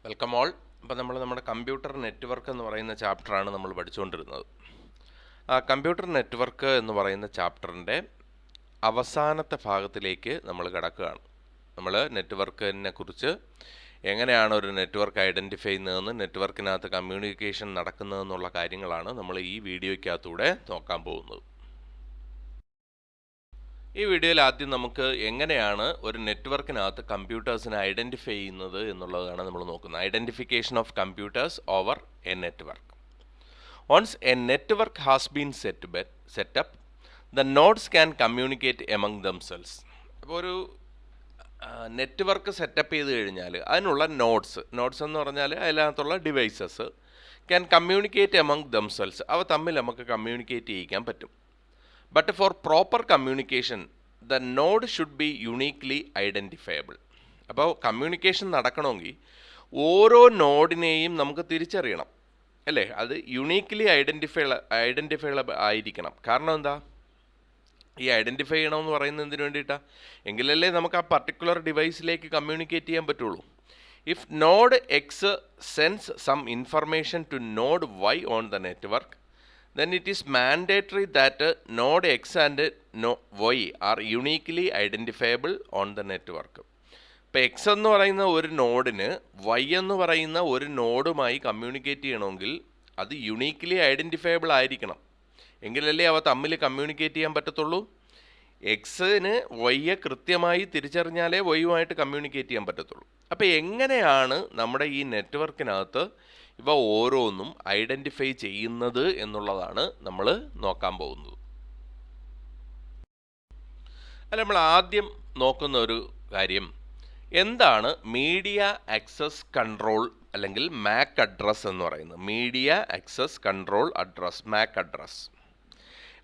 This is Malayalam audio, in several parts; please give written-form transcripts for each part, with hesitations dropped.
Welcome all. അപ്പോൾ നമ്മുടെ കമ്പ്യൂട്ടർ നെറ്റ്വർക്ക് എന്ന് പറയുന്ന ചാപ്റ്ററാണ് നമ്മൾ പഠിച്ചുകൊണ്ടിരുന്നത്. ആ കമ്പ്യൂട്ടർ നെറ്റ്വർക്ക് എന്ന് പറയുന്ന ചാപ്റ്ററിൻ്റെ അവസാനത്തെ ഭാഗത്തിലേക്ക് നമ്മൾ കിടക്കുകയാണ്. നമ്മൾ നെറ്റ്വർക്കിനെ കുറിച്ച് എങ്ങനെയാണ് ഒരു നെറ്റ്വർക്ക് ഐഡൻറ്റിഫൈ ചെയ്യുന്നതെന്ന്, നെറ്റ്വർക്കിനകത്ത് കമ്മ്യൂണിക്കേഷൻ നടക്കുന്നതെന്നുള്ള കാര്യങ്ങളാണ് നമ്മൾ ഈ വീഡിയോയ്ക്കകത്തൂടെ നോക്കാൻ പോകുന്നത്. ഈ വീഡിയോയിൽ ആദ്യം നമുക്ക് എങ്ങനെയാണ് ഒരു നെറ്റ്വർക്കിനകത്ത് കമ്പ്യൂട്ടേഴ്സിനെ ഐഡൻറ്റിഫൈ ചെയ്യുന്നത് എന്നുള്ളതാണ് നമ്മൾ നോക്കുന്നത്. Identification of computers over a network. Once a network has been set up the nodes can communicate among themselves. അപ്പോൾ ഒരു നെറ്റ്വർക്ക് സെറ്റപ്പ് ചെയ്ത് കഴിഞ്ഞാൽ അതിനുള്ള നോഡ്സ് എന്ന് പറഞ്ഞാൽ അതിനകത്തുള്ള devices can communicate among themselves. അവ തമ്മിൽ നമുക്ക് കമ്മ്യൂണിക്കേറ്റ് ചെയ്യിക്കാൻ പറ്റും. But for proper communication, the node should be uniquely identifiable. അപ്പോൾ കമ്മ്യൂണിക്കേഷൻ നടക്കണമെങ്കിൽ ഓരോ നോഡിനെയും നമുക്ക് തിരിച്ചറിയണം, അല്ലേ? അത് യുണീക്ക്ലി ഐഡൻറ്റിഫൈബിൾ ആയിരിക്കണം. കാരണം എന്താ? ഈ ഐഡൻറ്റിഫൈ ചെയ്യണമെന്ന് പറയുന്നത് എന്തിനു വേണ്ടിയിട്ടാണ്? എങ്കിലല്ലേ നമുക്ക് ആ പർട്ടിക്കുലർ ഡിവൈസിലേക്ക് കമ്മ്യൂണിക്കേറ്റ് ചെയ്യാൻ പറ്റുള്ളൂ. If node X sends some information to node Y on the network, then it is mandatory that node X and Y are uniquely identifiable on the network. ഇപ്പോൾ എക്സ് എന്ന് പറയുന്ന ഒരു നോഡിന് വൈ എന്ന് പറയുന്ന ഒരു നോഡുമായി കമ്മ്യൂണിക്കേറ്റ് ചെയ്യണമെങ്കിൽ അത് യുണീക്ക്ലി ഐഡൻറ്റിഫയബിൾ ആയിരിക്കണം. എങ്കിലല്ലേ അവ തമ്മിൽ കമ്മ്യൂണിക്കേറ്റ് ചെയ്യാൻ പറ്റത്തുള്ളൂ. എക്സിന് വൈയെ കൃത്യമായി തിരിച്ചറിഞ്ഞാലേ വൈയുമായിട്ട് കമ്മ്യൂണിക്കേറ്റ് ചെയ്യാൻ പറ്റത്തുള്ളൂ. അപ്പോൾ എങ്ങനെയാണ് നമ്മുടെ ഈ നെറ്റ്വർക്കിനകത്ത് ഇവ ഓരോന്നും ഐഡൻറ്റിഫൈ ചെയ്യുന്നത് എന്നുള്ളതാണ് നമ്മൾ നോക്കാൻ പോകുന്നത്. അല്ല, നമ്മൾ ആദ്യം നോക്കുന്ന ഒരു കാര്യം എന്താണ് മീഡിയ ആക്സസ് കൺട്രോൾ അല്ലെങ്കിൽ മാക് അഡ്രസ് എന്ന് പറയുന്നത്. Media access control address, MAC address.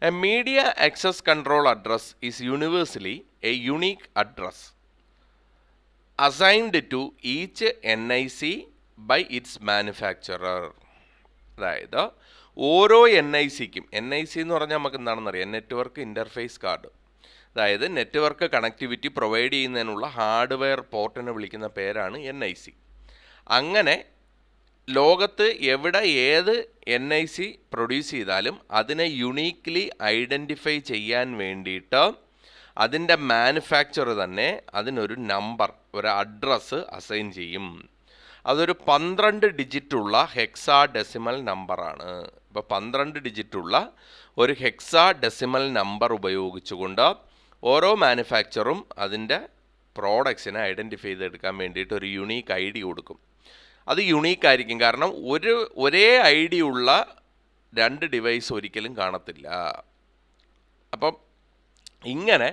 A media access control address is universally a unique address assigned to each NIC by its manufacturer. അതായത് ഓരോ NICക്കും, NIC എന്ന് പറഞ്ഞാൽ നമുക്ക് എന്താണെന്നറിയാം, നെറ്റ്വർക്ക് ഇൻ്റർഫേസ് കാർഡ്. അതായത് നെറ്റ്വർക്ക് കണക്ടിവിറ്റി പ്രൊവൈഡ് ചെയ്യുന്നതിനുള്ള ഹാർഡ്വെയർ പോർട്ടിനെ വിളിക്കുന്ന പേരാണ് NIC. അങ്ങനെ ലോകത്ത് എവിടെ ഏത് NIC പ്രൊഡ്യൂസ് ചെയ്താലും അതിനെ യുണീക്ക്ലി ഐഡൻറ്റിഫൈ ചെയ്യാൻ വേണ്ടിയിട്ട് അതിൻ്റെ മാനുഫാക്ചർ തന്നെ അതിനൊരു നമ്പർ, ഒരു അഡ്രസ്സ് അസൈൻ ചെയ്യും. അതൊരു 12 ഡിജിറ്റുള്ള ഹെക്സാ ഡെസിമൽ നമ്പറാണ്. ഇപ്പോൾ 12 ഡിജിറ്റുള്ള ഒരു ഹെക്സാ ഡെസിമൽ നമ്പർ ഉപയോഗിച്ചുകൊണ്ട് ഓരോ മാനുഫാക്ചറും അതിൻ്റെ പ്രോഡക്ട്സിനെ ഐഡൻറ്റിഫൈ ചെയ്തെടുക്കാൻ വേണ്ടിയിട്ട് ഒരു യുണീക്ക് ID കൊടുക്കും. അത് യുണീക്ക് ആയിരിക്കും, കാരണം ഒരേ ID ഉള്ള 2 ഡിവൈസ് ഒരിക്കലും കാണത്തില്ല. അപ്പം ഇങ്ങനെ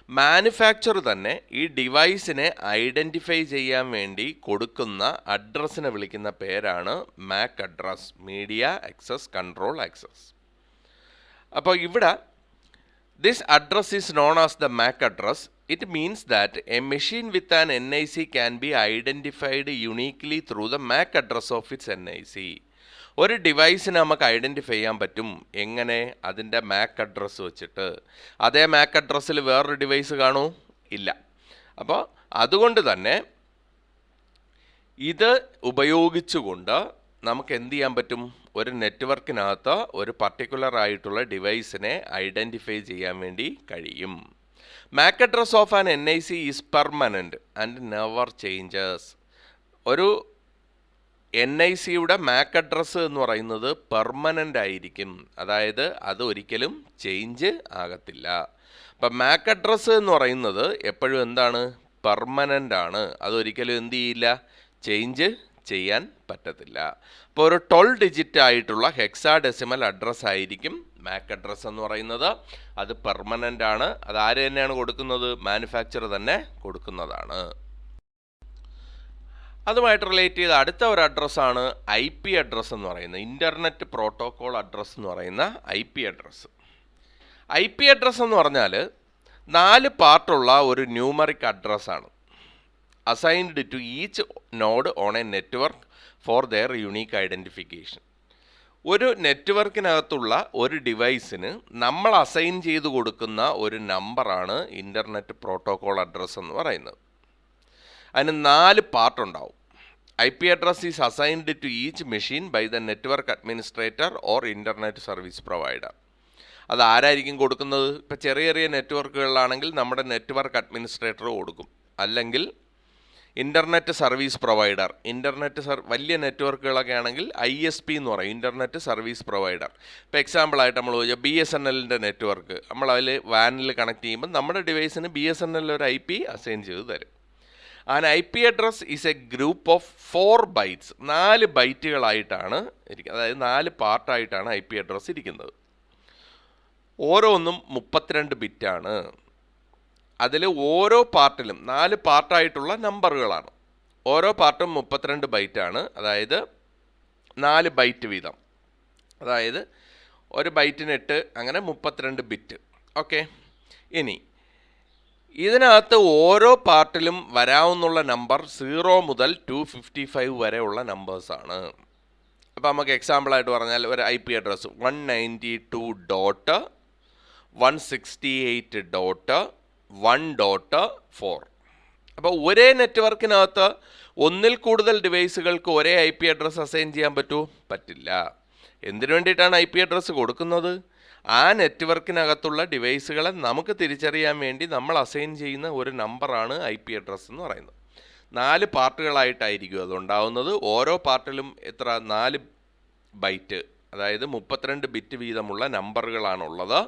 മാനുഫാക്ചർ തന്നെ ഈ ഡിവൈസിനെ ഐഡൻറ്റിഫൈ ചെയ്യാൻ വേണ്ടി കൊടുക്കുന്ന അഡ്രസ്സിനെ വിളിക്കുന്ന പേരാണ് Mac address, media access control access. അപ്പോൾ ഇവിടെ this address is known as the Mac address. It means that A machine with an NIC can be identified യുണീക്ക്ലി through the Mac address of its NIC. ഒരു ഡിവൈസിനെ നമുക്ക് ഐഡൻറ്റിഫൈ ചെയ്യാൻ പറ്റും. എങ്ങനെ? അതിൻ്റെ മാക് അഡ്രസ്സ് വെച്ചിട്ട്. അതേ മാക് അഡ്രസ്സിൽ വേറൊരു ഡിവൈസ് കാണൂ? ഇല്ല. അപ്പോൾ അതുകൊണ്ട് തന്നെ ഇത് ഉപയോഗിച്ചുകൊണ്ട് നമുക്ക് എന്ത് ചെയ്യാൻ പറ്റും? ഒരു നെറ്റ്വർക്കിനകത്ത് ഒരു പർട്ടിക്കുലർ ആയിട്ടുള്ള ഡിവൈസിനെ ഐഡൻറ്റിഫൈ ചെയ്യാൻ വേണ്ടി കഴിയും. Mac address of an NIC is permanent and never changes. ഒരു NICയുടെ മാക് അഡ്രസ്സ് എന്ന് പറയുന്നത് പെർമനൻ്റ് ആയിരിക്കും, അതായത് അത് ഒരിക്കലും ചേഞ്ച് ആകത്തില്ല. അപ്പം മാക് അഡ്രസ്സ് എന്ന് പറയുന്നത് എപ്പോഴും എന്താണ്? പെർമനൻ്റ് ആണ്. അതൊരിക്കലും എന്ത് ചെയ്യില്ല? ചേഞ്ച് ചെയ്യാൻ പറ്റത്തില്ല. അപ്പോൾ ഒരു 12 ഡിജിറ്റ് ആയിട്ടുള്ള ഹെക്സാ ഡെസിമൽ അഡ്രസ്സ് ആയിരിക്കും മാക് അഡ്രസ്സ് എന്ന് പറയുന്നത്. അത് പെർമനൻ്റ് ആണ്. അത് ആര് തന്നെയാണ് കൊടുക്കുന്നത്? മാനുഫാക്ചർ തന്നെ കൊടുക്കുന്നതാണ്. അതുമായിട്ട് റിലേറ്റ് ചെയ്ത അടുത്ത ഒരു അഡ്രസ്സാണ് IP അഡ്രസ്സ് എന്ന് പറയുന്നത്. ഇൻ്റർനെറ്റ് പ്രോട്ടോക്കോൾ അഡ്രസ്സ് എന്ന് പറയുന്ന IP അഡ്രസ്സ്. IP അഡ്രസ്സ് എന്ന് പറഞ്ഞാൽ 4 പാർട്ടുള്ള ഒരു ന്യൂമറിക് അഡ്രസ്സാണ്. Assigned to each node on a network for their unique identification. ഒരു നെറ്റ്വർക്കിനകത്തുള്ള ഒരു ഡിവൈസിന് നമ്മൾ അസൈൻ ചെയ്ത് കൊടുക്കുന്ന ഒരു നമ്പറാണ് ഇൻ്റർനെറ്റ് പ്രോട്ടോക്കോൾ അഡ്രസ്സ് എന്ന് പറയുന്നത്. അതിന് 4 പാർട്ടുണ്ടാവും. IP address is assigned to each machine by the network administrator or internet service provider. അത് ആരായിരിക്കും കൊടുക്കുന്നത്? ഇപ്പം ചെറിയ ചെറിയ നെറ്റ്വർക്കുകളിലാണെങ്കിൽ നമ്മുടെ നെറ്റ്വർക്ക് അഡ്മിനിസ്ട്രേറ്റർ കൊടുക്കും, അല്ലെങ്കിൽ ഇൻ്റർനെറ്റ് സർവീസ് പ്രൊവൈഡർ. വലിയ നെറ്റ്വർക്കുകളൊക്കെ ആണെങ്കിൽ ISP എന്ന് പറയും, ഇൻ്റർനെറ്റ് സർവീസ് പ്രൊവൈഡർ. ഇപ്പോൾ എക്സാമ്പിളായിട്ട് നമ്മൾ BSNLൻ്റെ നെറ്റ്വർക്ക് നമ്മൾ അതിൽ വാനിൽ കണക്ട് ചെയ്യുമ്പോൾ നമ്മുടെ ഡിവൈസിന് BSNL ഒരു IP അസൈൻ ചെയ്ത് തരും. An IP address is A group of 4 bytes, 4 ബൈറ്റുകളായിട്ടാണ് ഇരിക്കുന്നത്. അതായത് 4 പാർട്ടായിട്ടാണ് IP അഡ്രസ് ഇരിക്കുന്നത്. ഓരോന്നും 32 ബിറ്റാണ്. അതിൽ ഓരോ പാർട്ടിലും 4 പാർട്ടായിട്ടുള്ള നമ്പറുകളാണ്. ഓരോ പാർട്ടും 32 ബൈറ്റാണ്. അതായത് 4 ബൈറ്റ് വീതം. അതായത് ഒരു ബൈറ്റിന് 8, അങ്ങനെ 32 ബിറ്റ്. ഓക്കെ. ഇനി ഇതിനകത്ത് ഓരോ പാർട്ടിലും വരാവുന്നുള്ള നമ്പർ 0 മുതൽ 255 വരെയുള്ള നമ്പേഴ്സാണ്. അപ്പോൾ നമുക്ക് എക്സാമ്പിളായിട്ട് പറഞ്ഞാൽ ഒരു IP അഡ്രസ്സ് 192.168.1.4. അപ്പോൾ ഒരേ നെറ്റ്വർക്കിനകത്ത് ഒന്നിൽ കൂടുതൽ ഡിവൈസുകൾക്ക് ഒരേ IP അഡ്രസ്സ് അസൈൻ ചെയ്യാൻ പറ്റില്ല. എന്തിനു വേണ്ടിയിട്ടാണ് IP അഡ്രസ്സ് കൊടുക്കുന്നത്? ആ നെറ്റ്വർക്കിനകത്തുള്ള ഡിവൈസുകളെ നമുക്ക് തിരിച്ചറിയാൻ വേണ്ടി നമ്മൾ അസൈൻ ചെയ്യുന്ന ഒരു നമ്പറാണ് IP അഡ്രസ്സ് എന്ന് പറയുന്നത്. 4 പാർട്ടുകളായിട്ടായിരിക്കും അതുണ്ടാവുന്നത്. ഓരോ പാർട്ടിലും 4 ബൈറ്റ്, അതായത് 32 ബിറ്റ് വീതമുള്ള നമ്പറുകളാണുള്ളത്.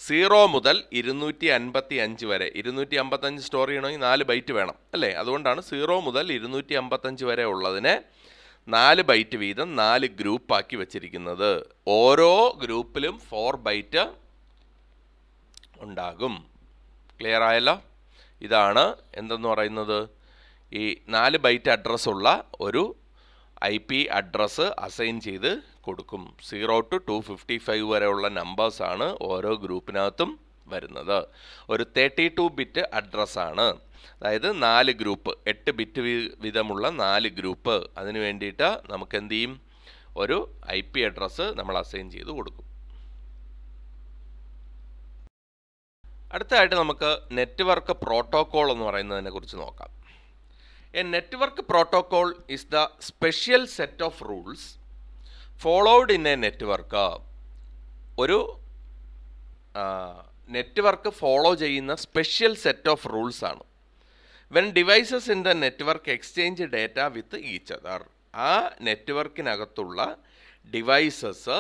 0 മുതൽ 255 വരെ. 255 സ്റ്റോർ ചെയ്യണമെങ്കിൽ 4 ബൈറ്റ് വേണം, അല്ലേ? അതുകൊണ്ടാണ് 0 മുതൽ 255 വരെ ഉള്ളതിനെ 4 ബൈറ്റ് വീതം 4 ഗ്രൂപ്പാക്കി വെച്ചിരിക്കുന്നത്. ഓരോ ഗ്രൂപ്പിലും 4 ബൈറ്റ് ഉണ്ടാകും. ക്ലിയർ ആയല്ലോ? ഇതാണ് എന്തെന്ന് പറയുന്നത്, ഈ 4 ബൈറ്റ് അഡ്രസ്സുള്ള ഒരു IP അഡ്രസ്സ് അസൈൻ ചെയ്ത് കൊടുക്കും. 0 to 255 വരെയുള്ള നമ്പേഴ്സാണ് ഓരോ ഗ്രൂപ്പിനകത്തും വരുന്നത്. ഒരു 32 ബിറ്റ് അഡ്രസ്സാണ്. അതായത് 4 ഗ്രൂപ്പ്, 8 ബിറ്റ് വീതമുള്ള 4 ഗ്രൂപ്പ്. അതിന് വേണ്ടിയിട്ട് നമുക്ക് എന്ത് ചെയ്യും? ഒരു IP അഡ്രസ്സ് നമ്മൾ അസൈൻ ചെയ്ത് കൊടുക്കും. അടുത്തതായിട്ട് നമുക്ക് നെറ്റ്വർക്ക് പ്രോട്ടോകോൾ എന്ന് പറയുന്നതിനെ കുറിച്ച് നോക്കാം. A network protocol is the special set of rules followed in a network. ഒരു നെറ്റ്വർക്ക് ഫോളോ ചെയ്യുന്ന സ്പെഷ്യൽ സെറ്റ് ഓഫ് റൂൾസ് ആണ്. When devices in the network exchange data with each other. ആ നെറ്റ്വർക്കിനകത്തുള്ള ഡിവൈസസ്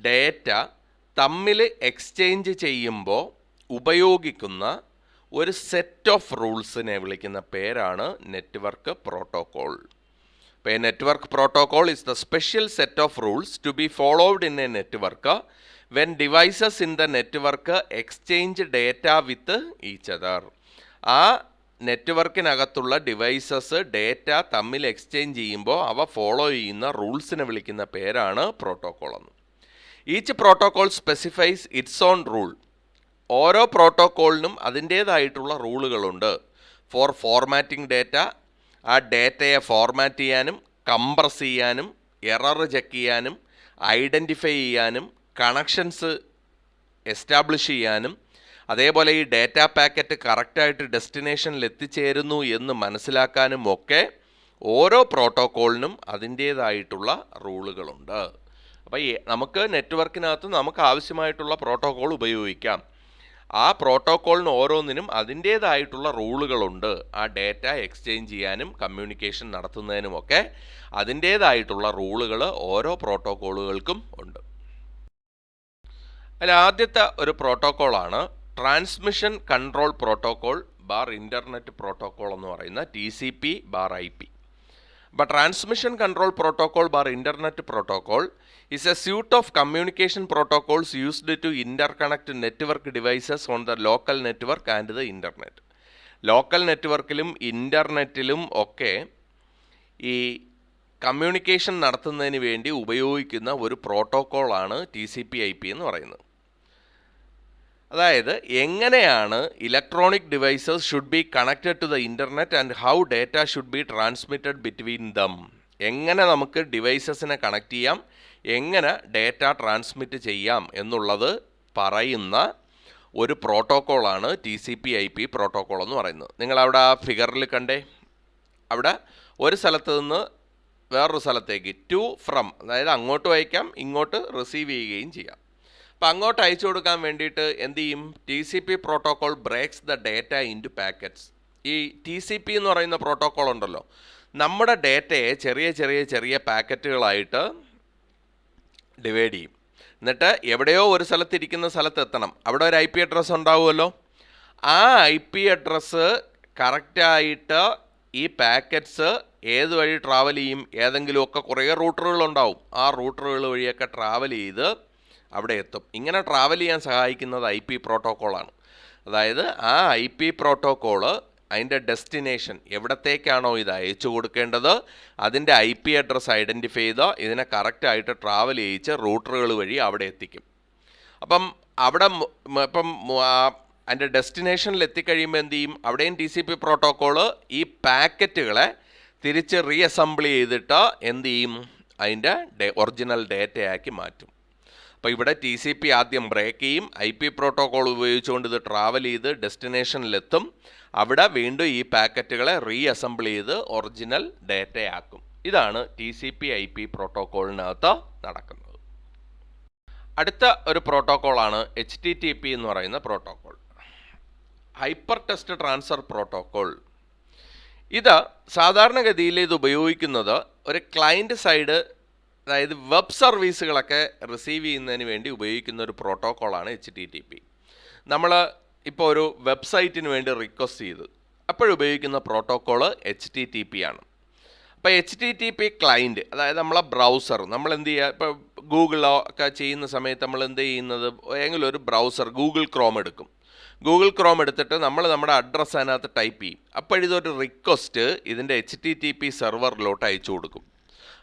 ഡേറ്റ തമ്മിൽ എക്സ്ചേഞ്ച് ചെയ്യുമ്പോൾ ഉപയോഗിക്കുന്ന ഒരു സെറ്റ് ഓഫ് റൂൾസിനെ വിളിക്കുന്ന പേരാണ് നെറ്റ്വർക്ക് പ്രോട്ടോകോൾ. അപ്പോൾ a network protocol is the special set of rules to be followed in a network when devices in the network exchange data with each other. ആ നെറ്റ്വർക്കിനകത്തുള്ള ഡിവൈസസ് ഡേറ്റ തമ്മിൽ എക്സ്ചേഞ്ച് ചെയ്യുമ്പോൾ അവ ഫോളോ ചെയ്യുന്ന റൂൾസിനെ വിളിക്കുന്ന പേരാണ് പ്രോട്ടോകോൾ എന്ന്. Each protocol specifies it's on rule. ഓരോ പ്രോട്ടോകോളിനും അതിൻ്റേതായിട്ടുള്ള റൂളുകളുണ്ട്. ഫോർ ഫോർമാറ്റിംഗ് ഡേറ്റ, ആ ഡേറ്റയെ ഫോർമാറ്റ് ചെയ്യാനും കംപ്രസ് ചെയ്യാനും എറർ ചെക്ക് ചെയ്യാനും ഐഡൻറ്റിഫൈ ചെയ്യാനും കണക്ഷൻസ് എസ്റ്റാബ്ലിഷ് ചെയ്യാനും അതേപോലെ ഈ ഡേറ്റ പാക്കറ്റ് കറക്റ്റായിട്ട് ഡെസ്റ്റിനേഷനിൽ എത്തിച്ചേരുന്നു എന്ന് മനസ്സിലാക്കാനും ഒക്കെ ഓരോ പ്രോട്ടോകോളിനും അതിൻ്റേതായിട്ടുള്ള റൂളുകളുണ്ട്. അപ്പോൾ നമുക്ക് നെറ്റ്വർക്കിനകത്ത് നമുക്ക് ആവശ്യമായിട്ടുള്ള പ്രോട്ടോകോൾ ഉപയോഗിക്കാം. ആ പ്രോട്ടോകോളിന് ഓരോന്നിനും അതിൻ്റേതായിട്ടുള്ള റൂളുകളുണ്ട്. ആ ഡേറ്റ എക്സ്ചേഞ്ച് ചെയ്യാനും കമ്മ്യൂണിക്കേഷൻ നടത്തുന്നതിനുമൊക്കെ അതിൻ്റേതായിട്ടുള്ള റൂളുകൾ ഓരോ പ്രോട്ടോകോളുകൾക്കും ഉണ്ട്. അതിൽ ആദ്യത്തെ ഒരു പ്രോട്ടോകോളാണ് transmission control protocol bar internet protocol എന്ന് പറയുന്ന TCP/IP. But transmission control protocol bar internet protocol is a suite of communication protocols used to interconnect network devices on the local network and the internet. Local നെറ്റ്വർക്കിലും ഇൻ്റർനെറ്റിലും ഒക്കെ ഈ കമ്മ്യൂണിക്കേഷൻ നടത്തുന്നതിന് വേണ്ടി ഉപയോഗിക്കുന്ന ഒരു പ്രോട്ടോകോളാണ് TCP/IP എന്ന് പറയുന്നത്. അതായത് എങ്ങനെയാണ് electronic devices should be connected to the internet and how data should be transmitted between them. എങ്ങനെ നമുക്ക് ഡിവൈസസിനെ കണക്ട് ചെയ്യാം, എങ്ങനെ ഡേറ്റ ട്രാൻസ്മിറ്റ് ചെയ്യാം എന്നുള്ളത് പറയുന്ന ഒരു പ്രോട്ടോകോളാണ് TCP/IP പ്രോട്ടോകോൾ എന്ന് പറയുന്നത്. നിങ്ങളവിടെ ആ ഫിഗറിൽ കണ്ടേ, അവിടെ ഒരു സ്ഥലത്ത് നിന്ന് വേറൊരു സ്ഥലത്തേക്ക്, ടു ഫ്രം, അതായത് അങ്ങോട്ട് അയക്കാം, ഇങ്ങോട്ട് റിസീവ് ചെയ്യുകയും ചെയ്യാം. അപ്പം അങ്ങോട്ട് അയച്ചു കൊടുക്കാൻ വേണ്ടിയിട്ട് എന്ത് ചെയ്യും? TCP protocol breaks the data into packets. ഈ TCP എന്ന് പറയുന്ന പ്രോട്ടോകോൾ ഉണ്ടല്ലോ, നമ്മുടെ ഡേറ്റയെ ചെറിയ ചെറിയ ചെറിയ പാക്കറ്റുകളായിട്ട് ഡിവൈഡ് ചെയ്യും. എന്നിട്ട് എവിടെയോ ഒരു സ്ഥലത്തിരിക്കുന്ന സ്ഥലത്ത് എത്തണം. അവിടെ ഒരു IP അഡ്രസ്സ് ഉണ്ടാവുമല്ലോ. ആ IP അഡ്രസ്സ് കറക്റ്റായിട്ട് ഈ പാക്കറ്റ്സ് ഏത് വഴി ട്രാവൽ ചെയ്യും? ഏതെങ്കിലുമൊക്കെ കുറേ റൂട്ടറുകളുണ്ടാവും. ആ റൂട്ടറുകൾ വഴിയൊക്കെ ട്രാവൽ ചെയ്ത് അവിടെ എത്തും. ഇങ്ങനെ ട്രാവൽ ചെയ്യാൻ സഹായിക്കുന്നത് IP പ്രോട്ടോക്കോളാണ്. അതായത് ആ IP പ്രോട്ടോക്കോള് അതിൻ്റെ ഡെസ്റ്റിനേഷൻ, എവിടത്തേക്കാണോ ഇത് അയച്ചു കൊടുക്കേണ്ടത്, അതിൻ്റെ IP അഡ്രസ്സ് ഐഡൻറ്റിഫൈ ചെയ്ത് ഇതിനെ കറക്റ്റായിട്ട് ട്രാവൽ ചെയ്യിച്ച് റൂട്ടറുകൾ വഴി അവിടെ എത്തിക്കും. അപ്പം അവിടെ ഇപ്പം അതിൻ്റെ ഡെസ്റ്റിനേഷനിൽ എത്തിക്കഴിയുമ്പോൾ എന്ത് ചെയ്യും? അവിടെയും TCP പ്രോട്ടോക്കോള് ഈ പാക്കറ്റുകളെ തിരിച്ച് റീഅസംബിൾ ചെയ്തിട്ട് എന്ത് ചെയ്യും? അതിൻ്റെ ഒറിജിനൽ ഡേറ്റയാക്കി മാറ്റും. അപ്പോൾ ഇവിടെ TCP ആദ്യം ബ്രേക്ക് ചെയ്യും, IP പ്രോട്ടോക്കോൾ ഉപയോഗിച്ചുകൊണ്ട് ഇത് ട്രാവൽ ചെയ്ത് ഡെസ്റ്റിനേഷനിലെത്തും. അവിടെ വീണ്ടും ഈ പാക്കറ്റുകളെ റീഅസംബിൾ ചെയ്ത് ഒറിജിനൽ ഡേറ്റയാക്കും. ഇതാണ് TCP IP പ്രോട്ടോക്കോളിനകത്ത് നടക്കുന്നത്. അടുത്ത ഒരു പ്രോട്ടോക്കോളാണ് HTTP എന്ന് പറയുന്ന protocol, hyper text transfer protocol. ഇത് സാധാരണഗതിയിൽ ഇത് ഉപയോഗിക്കുന്നത് ഒരു ക്ലയൻറ്റ് സൈഡ്, അതായത് വെബ് സർവീസുകളൊക്കെ റിസീവ് ചെയ്യുന്നതിന് വേണ്ടി ഉപയോഗിക്കുന്ന ഒരു പ്രോട്ടോക്കോളാണ് HTTP. നമ്മൾ ഇപ്പോൾ ഒരു വെബ്സൈറ്റിന് വേണ്ടി റിക്വസ്റ്റ് ചെയ്ത് അപ്പോഴുപയോഗിക്കുന്ന പ്രോട്ടോക്കോള് HTTP ആണ്. അപ്പോൾ HTTP ക്ലയൻറ്റ്, അതായത് നമ്മളെ ബ്രൗസർ, നമ്മൾ എന്ത് ചെയ്യുക? ഇപ്പോൾ ഗൂഗിളോ ഒക്കെ ചെയ്യുന്ന സമയത്ത് നമ്മൾ എന്ത് ചെയ്യുന്നത്? ഏതെങ്കിലും ഒരു ബ്രൗസർ, ഗൂഗിൾ ക്രോം എടുക്കും. ഗൂഗിൾ ക്രോം എടുത്തിട്ട് നമ്മൾ നമ്മുടെ അഡ്രസ്സ് അതിനകത്ത് ടൈപ്പ് ചെയ്യും. അപ്പോഴിതൊരു റിക്വസ്റ്റ് ഇതിൻ്റെ HTTP സെർവറിലോട്ട് അയച്ചു കൊടുക്കും,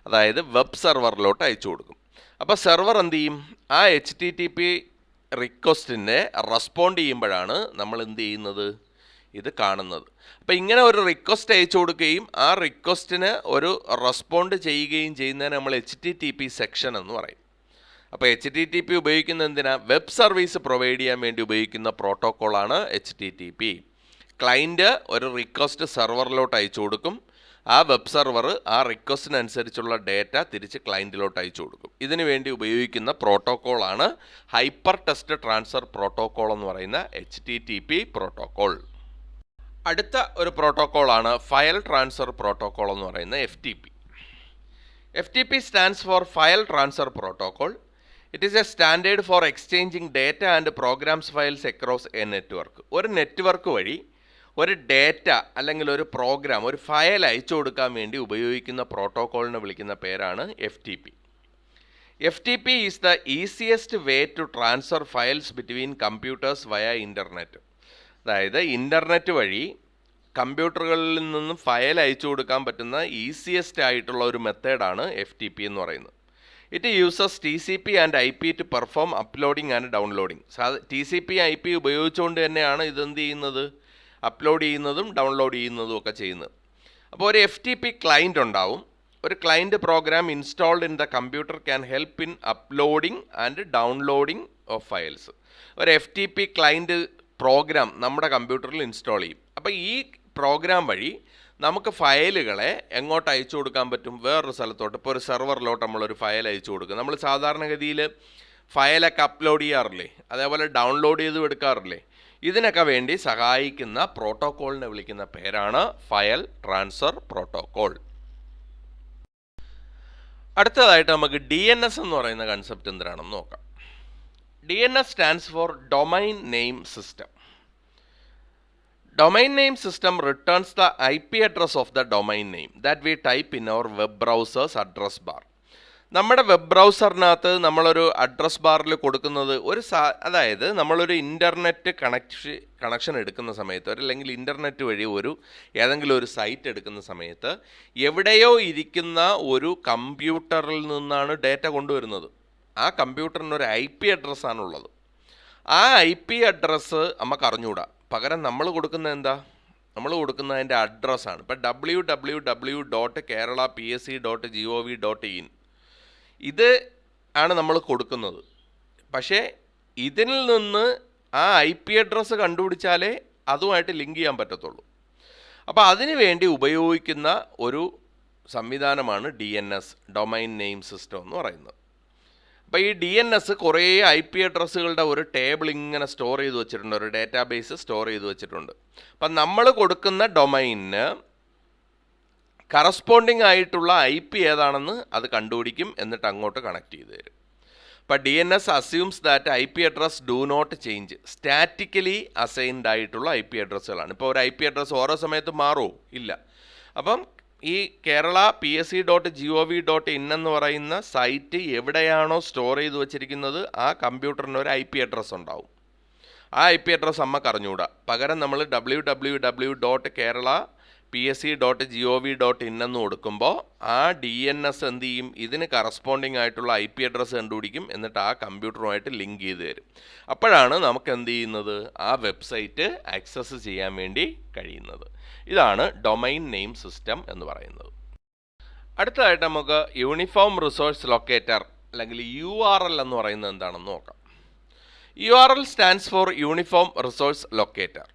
അതായത് വെബ് സെർവറിലോട്ട് അയച്ചു കൊടുക്കും. അപ്പോൾ സെർവർ എന്ത് ചെയ്യും? ആ HTTP റിക്വസ്റ്റിനെ റെസ്പോണ്ട് ചെയ്യുമ്പോഴാണ് നമ്മൾ എന്ത് ചെയ്യുന്നത്? ഇത് കാണുന്നത്. അപ്പോൾ ഇങ്ങനെ ഒരു റിക്വസ്റ്റ് അയച്ചു കൊടുക്കുകയും ആ റിക്വസ്റ്റിന് ഒരു റെസ്പോണ്ട് ചെയ്യുകയും ചെയ്യുന്നതിന് നമ്മൾ HTTP സെക്ഷൻ എന്ന് പറയും. അപ്പോൾ HTTP ഉപയോഗിക്കുന്ന എന്തിനാ? വെബ് സർവീസ് പ്രൊവൈഡ് ചെയ്യാൻ വേണ്ടി ഉപയോഗിക്കുന്ന പ്രോട്ടോക്കോളാണ് HTTP. ക്ലയൻറ്റ് ഒരു റിക്വസ്റ്റ് സെർവറിലോട്ട് അയച്ചു കൊടുക്കും. ആ വെബ് സെർവർ ആ റിക്വസ്റ്റിനനുസരിച്ചുള്ള ഡേറ്റ തിരിച്ച് ക്ലയൻറ്റിലോട്ട് അയച്ചു കൊടുക്കും. ഇതിനു വേണ്ടി ഉപയോഗിക്കുന്ന പ്രോട്ടോക്കോളാണ് ഹൈപ്പർ ടെക്സ്റ്റ് ട്രാൻസ്ഫർ പ്രോട്ടോക്കോൾ എന്ന് പറയുന്ന HTTP പ്രോട്ടോക്കോൾ. അടുത്ത ഒരു പ്രോട്ടോക്കോളാണ് ഫയൽ ട്രാൻസ്ഫർ പ്രോട്ടോക്കോൾ എന്ന് പറയുന്ന FTP. FTP stands for file transfer protocol. It is a standard for exchanging data and programs files across a network. ഒരു നെറ്റ്വർക്ക് വഴി ഒരു ഡേറ്റ അല്ലെങ്കിൽ ഒരു പ്രോഗ്രാം, ഒരു ഫയൽ അയച്ചു കൊടുക്കാൻ വേണ്ടി ഉപയോഗിക്കുന്ന പ്രോട്ടോക്കോളിനെ വിളിക്കുന്ന പേരാണ് FTP. FTP is the easiest way to transfer files between computers via internet. അതായത് ഇൻ്റർനെറ്റ് വഴി കമ്പ്യൂട്ടറുകളിൽ നിന്നും ഫയൽ അയച്ചു കൊടുക്കാൻ പറ്റുന്ന ഈസിയസ്റ്റ് ആയിട്ടുള്ള ഒരു മെത്തേഡാണ് FTP എന്ന് പറയുന്നത്. It uses TCP and IP to perform uploading and downloading. TCP IP ഉപയോഗിച്ചുകൊണ്ട് തന്നെയാണ് ഇതെന്ത് ചെയ്യുന്നത്? അപ്ലോഡ് ചെയ്യുന്നതും ഡൗൺലോഡ് ചെയ്യുന്നതും ഒക്കെ ചെയ്യുന്നത്. അപ്പോൾ ഒരു FTP ക്ലയൻറ്റ് ഉണ്ടാവും. ഒരു client program installed in the computer can help in uploading and downloading of files. ഒരു FTP ക്ലയൻറ്റ് പ്രോഗ്രാം നമ്മുടെ കമ്പ്യൂട്ടറിൽ ഇൻസ്റ്റാൾ ചെയ്യും. അപ്പോൾ ഈ പ്രോഗ്രാം വഴി നമുക്ക് ഫയലുകളെ എങ്ങോട്ട് അയച്ചു കൊടുക്കാൻ പറ്റും? വേറൊരു സ്ഥലത്തോട്ട്. ഇപ്പോൾ ഒരു സെർവറിലോട്ട് നമ്മളൊരു ഫയൽ അയച്ചു കൊടുക്കും. നമ്മൾ സാധാരണഗതിയിൽ ഫയലൊക്കെ അപ്ലോഡ് ചെയ്യാറില്ലേ, അതേപോലെ ഡൗൺലോഡ് ചെയ്തും എടുക്കാറില്ലേ? ഇതിനൊക്കെ വേണ്ടി സഹായിക്കുന്ന പ്രോട്ടോക്കോളിനെ വിളിക്കുന്ന പേരാണ് ഫയൽ ട്രാൻസ്ഫർ പ്രോട്ടോക്കോൾ. അടുത്തതായിട്ട് നമുക്ക് DNS എന്ന് പറയുന്ന കൺസെപ്റ്റ് എന്താണെന്ന് നോക്കാം. DNS stands for domain name system. Domain name system returns the IP address of the domain name that we type in our web browser's address bar. നമ്മുടെ വെബ് ബ്രൗസറിനകത്ത് നമ്മളൊരു അഡ്രസ് ബാറിൽ കൊടുക്കുന്നത് അതായത് നമ്മളൊരു ഇൻ്റർനെറ്റ് കണക്ഷൻ എടുക്കുന്ന സമയത്ത്, അല്ലെങ്കിൽ ഇൻ്റർനെറ്റ് വഴി ഏതെങ്കിലും ഒരു സൈറ്റ് എടുക്കുന്ന സമയത്ത് എവിടെയോ ഇരിക്കുന്ന ഒരു കമ്പ്യൂട്ടറിൽ നിന്നാണ് ഡേറ്റ കൊണ്ടുവരുന്നത്. ആ കമ്പ്യൂട്ടറിനൊരു IP അഡ്രസ്സാണുള്ളത്. ആ IP അഡ്രസ്സ് നമുക്ക് അറിഞ്ഞുകൂടാ. പകരം നമ്മൾ കൊടുക്കുന്നത് എന്താ? നമ്മൾ കൊടുക്കുന്ന അതിൻ്റെ അഡ്രസ്സാണ്. ഇപ്പം www.kerala.psc.gov.in ഇത് ആണ് നമ്മൾ കൊടുക്കുന്നത്. പക്ഷേ ഇതിൽ നിന്ന് ആ IP അഡ്രസ്സ് കണ്ടുപിടിച്ചാലേ അതുമായിട്ട് ലിങ്ക് ചെയ്യാൻ പറ്റത്തുള്ളൂ. അപ്പോൾ അതിനു വേണ്ടി ഉപയോഗിക്കുന്ന ഒരു സംവിധാനമാണ് DNS, ഡൊമൈൻ നെയിം സിസ്റ്റം എന്ന് പറയുന്നത്. അപ്പോൾ ഈ DNS കുറേ IP അഡ്രസ്സുകളുടെ ഒരു ടേബിൾ ഇങ്ങനെ സ്റ്റോർ ചെയ്ത് വെച്ചിട്ടുണ്ട്, ഒരു ഡാറ്റാബേസ് സ്റ്റോർ ചെയ്ത് വെച്ചിട്ടുണ്ട്. അപ്പം നമ്മൾ കൊടുക്കുന്ന ഡൊമൈനിന് കറസ്പോണ്ടിങ് ആയിട്ടുള്ള IP ഏതാണെന്ന് അത് കണ്ടുപിടിക്കും, എന്നിട്ട് അങ്ങോട്ട് കണക്ട് ചെയ്ത് തരും. അപ്പോൾ DNS assumes that IP address do not change, statically assigned ആയിട്ടുള്ള IP അഡ്രസ്സുകളാണ്. ഇപ്പോൾ ഒരു IP അഡ്രസ്സ് ഓരോ സമയത്തും മാറുമോ? ഇല്ല. അപ്പം ഈ കേരള PSC.gov.in എന്ന് പറയുന്ന സൈറ്റ് എവിടെയാണോ സ്റ്റോർ ചെയ്ത് വെച്ചിരിക്കുന്നത് ആ കമ്പ്യൂട്ടറിന് ഒരു IP അഡ്രസ്സ് ഉണ്ടാവും. ആ IP അഡ്രസ്സ് നമുക്ക് അറിഞ്ഞുകൂടാ. പകരം നമ്മൾ www.kerala.psc.gov.in എന്ന് കൊടുക്കുമ്പോൾ ആ DNS എന്ത് ചെയ്യും? ഇതിന് കറസ്പോണ്ടിങ് ആയിട്ടുള്ള IP അഡ്രസ്സ് കണ്ടുപിടിക്കും, എന്നിട്ട് ആ കമ്പ്യൂട്ടറുമായിട്ട് ലിങ്ക് ചെയ്ത് തരും. അപ്പോഴാണ് നമുക്ക് എന്ത് ചെയ്യുന്നത്? ആ വെബ്സൈറ്റ് ആക്സസ് ചെയ്യാൻ വേണ്ടി കഴിയുന്നത്. ഇതാണ് ഡൊമൈൻ നെയിം സിസ്റ്റം എന്ന് പറയുന്നത്. അടുത്തതായിട്ട് നമുക്ക് യൂണിഫോം റിസോഴ്സ് ലൊക്കേറ്റർ അല്ലെങ്കിൽ URL എന്ന് പറയുന്നത് എന്താണെന്ന് നോക്കാം. URL stands for uniform resource locator.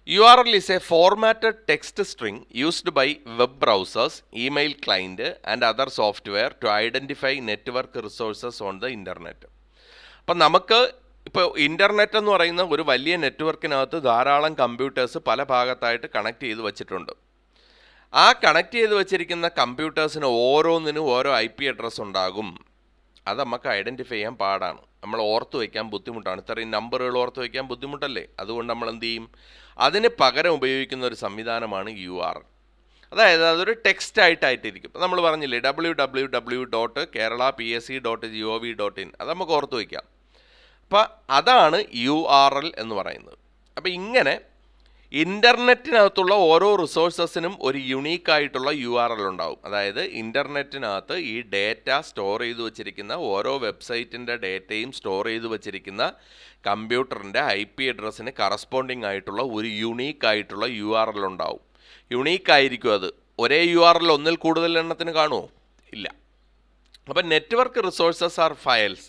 URL is a formatted text string used by web browsers, email client and other software to identify network resources on the internet. അപ്പം നമുക്ക് ഇപ്പോൾ ഇൻ്റർനെറ്റ് എന്ന് പറയുന്ന ഒരു വലിയ നെറ്റ്വർക്കിനകത്ത് ധാരാളം കമ്പ്യൂട്ടേഴ്സ് പല ഭാഗത്തായിട്ട് കണക്ട് ചെയ്ത് വെച്ചിട്ടുണ്ട്. ആ കണക്ട് ചെയ്ത് വെച്ചിരിക്കുന്ന കമ്പ്യൂട്ടേഴ്സിന് ഓരോന്നിനും ഓരോ IP അഡ്രസ്സ് ഉണ്ടാകും. അത് നമുക്ക് ഐഡൻറ്റിഫൈ ചെയ്യാൻ പാടാണ്, നമ്മൾ ഓർത്ത് വയ്ക്കാൻ ബുദ്ധിമുട്ടാണ്. ഇത്രയും നമ്പറുകൾ ഓർത്ത് വയ്ക്കാൻ ബുദ്ധിമുട്ടല്ലേ? അതുകൊണ്ട് നമ്മൾ എന്ത് ചെയ്യും? അതിന് പകരം ഉപയോഗിക്കുന്ന ഒരു സംവിധാനമാണ് URL. അതായത് അതൊരു ടെക്സ്റ്റ് ആയിട്ടായിട്ടിരിക്കും. നമ്മൾ പറഞ്ഞില്ലേ www.kerala.psc.gov.in, അത് നമുക്ക് ഓർത്ത് വയ്ക്കാം. അപ്പം അതാണ് URL എന്ന് പറയുന്നത്. അപ്പം ഇങ്ങനെ ഇൻ്റർനെറ്റിനകത്തുള്ള ഓരോ റിസോഴ്സസിനും ഒരു യുണീക്കായിട്ടുള്ള URL ഉണ്ടാവും. അതായത് ഇൻ്റർനെറ്റിനകത്ത് ഈ ഡേറ്റ സ്റ്റോർ ചെയ്ത് വെച്ചിരിക്കുന്ന ഓരോ വെബ്സൈറ്റിൻ്റെ ഡേറ്റയും സ്റ്റോർ ചെയ്ത് വെച്ചിരിക്കുന്ന കമ്പ്യൂട്ടറിൻ്റെ IP അഡ്രസ്സിന് കറസ്പോണ്ടിങ് ആയിട്ടുള്ള ഒരു യുണീക്കായിട്ടുള്ള URL ഉണ്ടാവും. യുണീക്കായിരിക്കും അത്. ഒരേ URL ഒന്നിൽ കൂടുതൽ എണ്ണത്തിന് കാണുമോ? ഇല്ല. അപ്പം network resources are files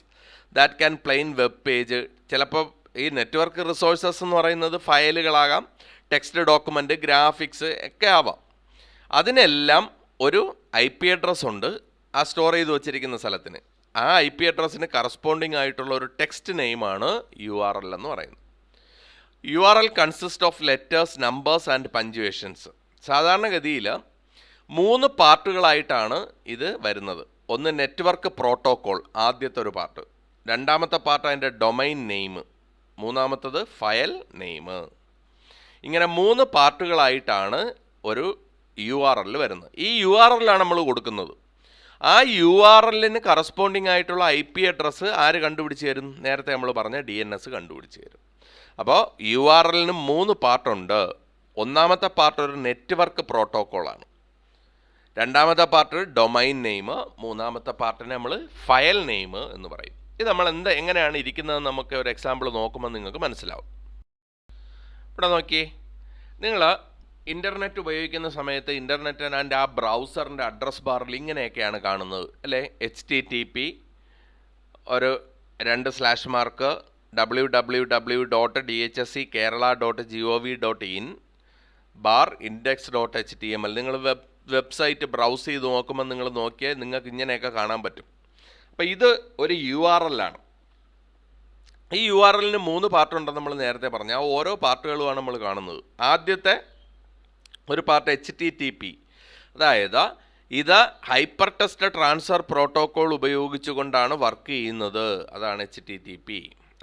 that can plain web page. ചിലപ്പോൾ ഈ നെറ്റ്വർക്ക് റിസോഴ്സസ് എന്ന് പറയുന്നത് ഫയലുകളാകാം, ടെക്സ്റ്റ് ഡോക്യുമെൻ്റ്, ഗ്രാഫിക്സ് ഒക്കെ ആവാം. അതിനെല്ലാം ഒരു IP അഡ്രസ്സ് ഉണ്ട് ആ സ്റ്റോർ ചെയ്ത് വെച്ചിരിക്കുന്ന സ്ഥലത്തിന്. ആ IP അഡ്രസ്സിന് കറസ്പോണ്ടിങ് ആയിട്ടുള്ള ഒരു ടെക്സ്റ്റ് നെയിമാണ് URL എന്ന് പറയുന്നത്. URL consist of letters, numbers and punctuations. സാധാരണഗതിയിൽ 3 പാർട്ടുകളായിട്ടാണ് ഇത് വരുന്നത്. ഒന്ന് നെറ്റ്വർക്ക് പ്രോട്ടോകോൾ, ആദ്യത്തെ ഒരു പാർട്ട്. രണ്ടാമത്തെ പാർട്ട് അതിൻ്റെ ഡൊമൈൻ നെയിം. മൂന്നാമത്തത് ഫയൽ നെയിം. ഇങ്ങനെ 3 പാർട്ടുകളായിട്ടാണ് ഒരു URL വരുന്നത്. ഈ URLലാണ് നമ്മൾ കൊടുക്കുന്നത്. ആ URLന് കറസ്പോണ്ടിങ് ആയിട്ടുള്ള IP അഡ്രസ്സ് ആര് കണ്ടുപിടിച്ച് തരും? നേരത്തെ നമ്മൾ പറഞ്ഞ DNS കണ്ടുപിടിച്ച് തരും. അപ്പോൾ URLന് 3 പാർട്ടുണ്ട്. ഒന്നാമത്തെ പാർട്ട് ഒരു നെറ്റ്വർക്ക് പ്രോട്ടോക്കോളാണ്. രണ്ടാമത്തെ പാർട്ട് ഡൊമൈൻ നെയിം. മൂന്നാമത്തെ പാർട്ടിനെ നമ്മൾ ഫയൽ നെയിം എന്ന് പറയും. ഇത് നമ്മൾ എങ്ങനെയാണ് ഇരിക്കുന്നതെന്ന് നമുക്ക് ഒരു എക്സാമ്പിൾ നോക്കുമ്പോൾ നിങ്ങൾക്ക് മനസ്സിലാവും. ഇവിടെ നോക്കിയേ, നിങ്ങൾ ഇൻ്റർനെറ്റ് ഉപയോഗിക്കുന്ന സമയത്ത് ഇൻ്റർനെറ്റ് ആ ബ്രൗസറിൻ്റെ അഡ്രസ് ബാറിൽ ഇങ്ങനെയൊക്കെയാണ് കാണുന്നത് അല്ലേ? HTTP ഒരു 2 www.dhsckerala.gov.in /index.html. നിങ്ങൾ വെബ്സൈറ്റ് ബ്രൗസ് ചെയ്ത് നോക്കുമ്പോൾ നിങ്ങൾ നോക്കിയാൽ നിങ്ങൾക്ക് ഇങ്ങനെയൊക്കെ കാണാൻ പറ്റും. അപ്പോൾ ഇത് ഒരു URL ആണ്. ഈ URLന് 3 പാർട്ടുണ്ടെന്ന് നമ്മൾ നേരത്തെ പറഞ്ഞു. ആ ഓരോ പാർട്ടുകളുമാണ് നമ്മൾ കാണുന്നത്. ആദ്യത്തെ ഒരു പാർട്ട് HTTP, അതായത് ഇത് ഹൈപ്പർ ടെക്സ്റ്റ് ട്രാൻസ്ഫർ പ്രോട്ടോക്കോൾ ഉപയോഗിച്ചുകൊണ്ടാണ് വർക്ക് ചെയ്യുന്നത്. അതാണ് HTTP.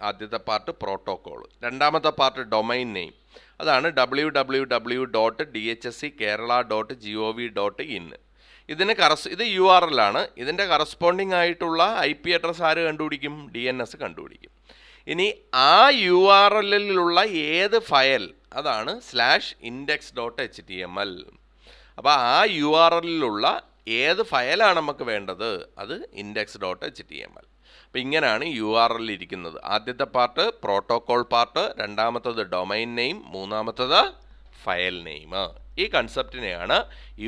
ആദ്യത്തെ പാർട്ട് പ്രോട്ടോക്കോൾ. രണ്ടാമത്തെ പാർട്ട് ഡൊമൈൻ നെയിം, അതാണ് www.dhsckerala.gov.in. ഇത് URL ആണ്. ഇതിൻ്റെ കറസ്പോണ്ടിങ് ആയിട്ടുള്ള IP അഡ്രസ്സ് ആര് കണ്ടുപിടിക്കും? DNS കണ്ടുപിടിക്കും. ഇനി ആ URLിലുള്ള ഏത് ഫയൽ, അതാണ് /index.html. അപ്പോൾ ആ URLിലുള്ള ഏത് ഫയലാണ് നമുക്ക് വേണ്ടത്? അത് index.html. അപ്പോൾ ഇങ്ങനെയാണ് URL ഇരിക്കുന്നത്. ആദ്യത്തെ പാർട്ട് പ്രോട്ടോകോൾ പാർട്ട്, രണ്ടാമത്തത് ഡൊമൈൻ നെയിം, മൂന്നാമത്തത് ഫയൽ നെയിം. ഈ കൺസെപ്റ്റിനെയാണ്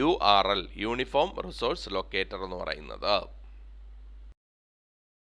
URL, യൂണിഫോം റിസോഴ്സ് ലൊക്കേറ്റർ എന്ന് പറയുന്നത്.